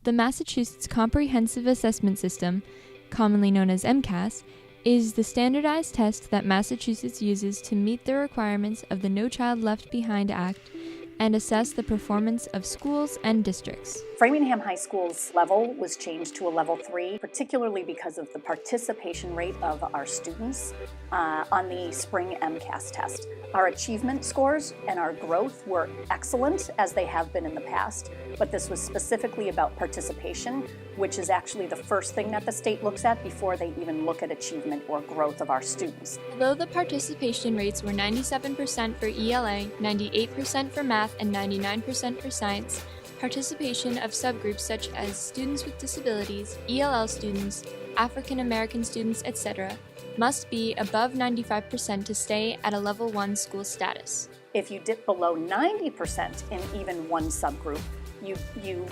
the Massachusetts Comprehensive Assessment System, commonly known as MCAS, is the standardized test that Massachusetts uses to meet the requirements of the No Child Left Behind Act and assess the performance of schools and districts. Framingham High School's level was changed to a level 3, particularly because of the participation rate of our students on the spring MCAS test. Our achievement scores and our growth were excellent, as they have been in the past, but this was specifically about participation, which is actually the first thing that the state looks at before they even look at achievement or growth of our students. Although the participation rates were 97% for ELA, 98% for math, and 99% for science, participation of subgroups such as students with disabilities, ELL students, African American students, etc., must be above 95% to stay at a level 1 school status. If you dip below 90% in even one subgroup,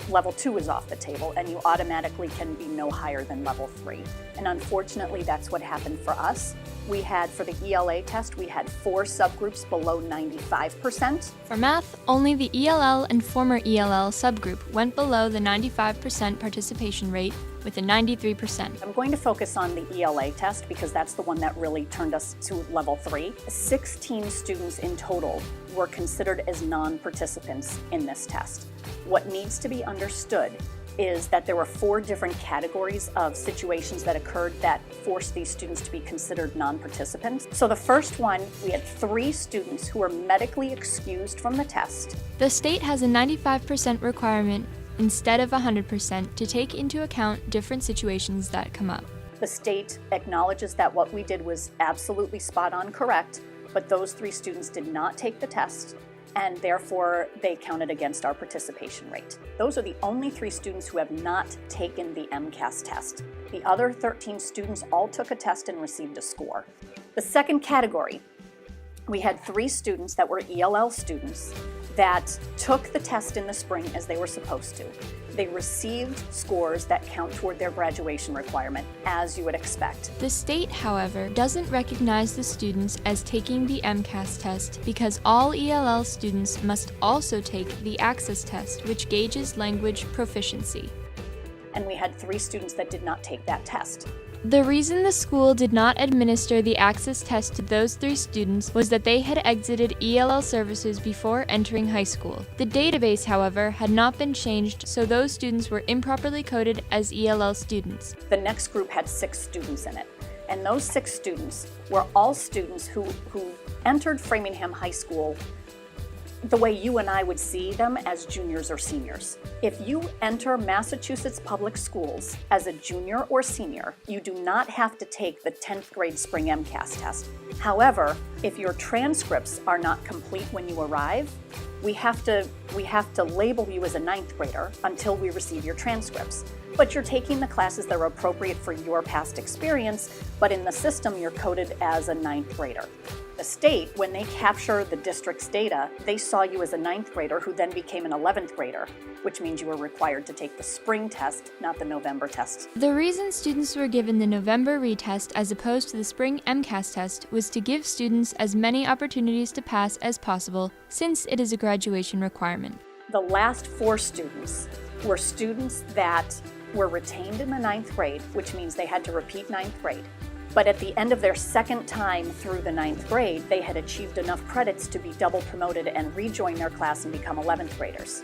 level 2 is off the table and you automatically can be no higher than level 3. And unfortunately, that's what happened for us. We had, for the ELA test, we had 4 subgroups below 95%. For math, only the ELL and former ELL subgroup went below the 95% participation rate with a 93%. I'm going to focus on the ELA test because that's the one that really turned us to level 3. 16 students in total were considered as non-participants in this test. What needs to be understood is that there were 4 different categories of situations that occurred that forced these students to be considered non-participants. So the first one, we had 3 students who were medically excused from the test. The state has a 95% requirement instead of 100% to take into account different situations that come up. The state acknowledges that what we did was absolutely spot on correct, but those 3 students did not take the test, and therefore they counted against our participation rate. Those are the only 3 students who have not taken the MCAS test. The other 13 students all took a test and received a score. The second category, we had 3 students that were ELL students that took the test in the spring as they were supposed to. They received scores that count toward their graduation requirement, as you would expect. The state, however, doesn't recognize the students as taking the MCAS test because all ELL students must also take the Access test, which gauges language proficiency. And we had 3 students that did not take that test. The reason the school did not administer the Access test to those 3 students was that they had exited ELL services before entering high school. The database, however, had not been changed, so those students were improperly coded as ELL students. The next group had 6 students in it, and those 6 students were all students who entered Framingham High School the way you and I would see them as juniors or seniors. If you enter Massachusetts public schools as a junior or senior, you do not have to take the 10th grade spring MCAS test. However, if your transcripts are not complete when you arrive, we have to label you as a 9th grader until we receive your transcripts. But you're taking the classes that are appropriate for your past experience, but in the system you're coded as a 9th grader. The state, when they capture the district's data, they saw you as a 9th grader who then became an 11th grader, which means you were required to take the spring test, not the November test. The reason students were given the November retest as opposed to the spring MCAS test was to give students as many opportunities to pass as possible, since it is a graduation requirement. The last 4 students were students that were retained in the 9th grade, which means they had to repeat 9th grade. But at the end of their second time through the 9th grade, they had achieved enough credits to be double promoted and rejoin their class and become 11th graders.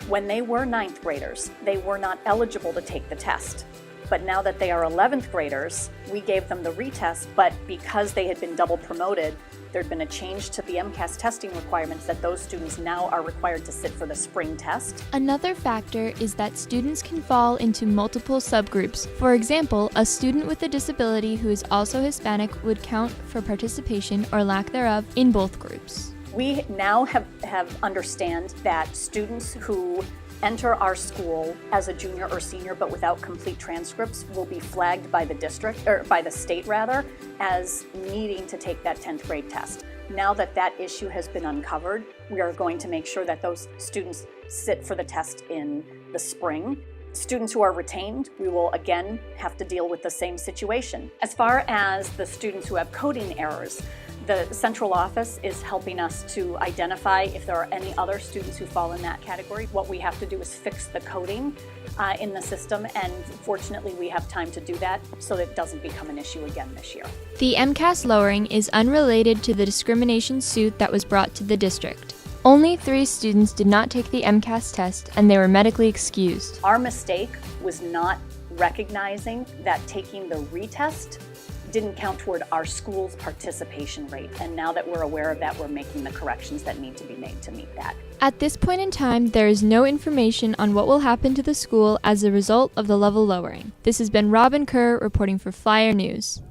When they were 9th graders, they were not eligible to take the test. But now that they are 11th graders, we gave them the retest, but because they had been double promoted, there'd been a change to the MCAS testing requirements that those students now are required to sit for the spring test. Another factor is that students can fall into multiple subgroups. For example, a student with a disability who is also Hispanic would count for participation or lack thereof in both groups. We now have understand that students who enter our school as a junior or senior but without complete transcripts will be flagged by the district, or by the state rather, as needing to take that 10th grade test. Now that that issue has been uncovered, we are going to make sure that those students sit for the test in the spring Students who are retained, we will again have to deal with the same situation. As far as the students who have coding errors, the central office is helping us to identify if there are any other students who fall in that category. What we have to do is fix the coding in the system, and fortunately we have time to do that so that it doesn't become an issue again this year. The MCAS lowering is unrelated to the discrimination suit that was brought to the district. Only 3 students did not take the MCAS test, and they were medically excused. Our mistake was not recognizing that taking the retest didn't count toward our school's participation rate. And now that we're aware of that, we're making the corrections that need to be made to meet that. At this point in time, there is no information on what will happen to the school as a result of the level lowering. This has been Robin Kerr reporting for Flyer News.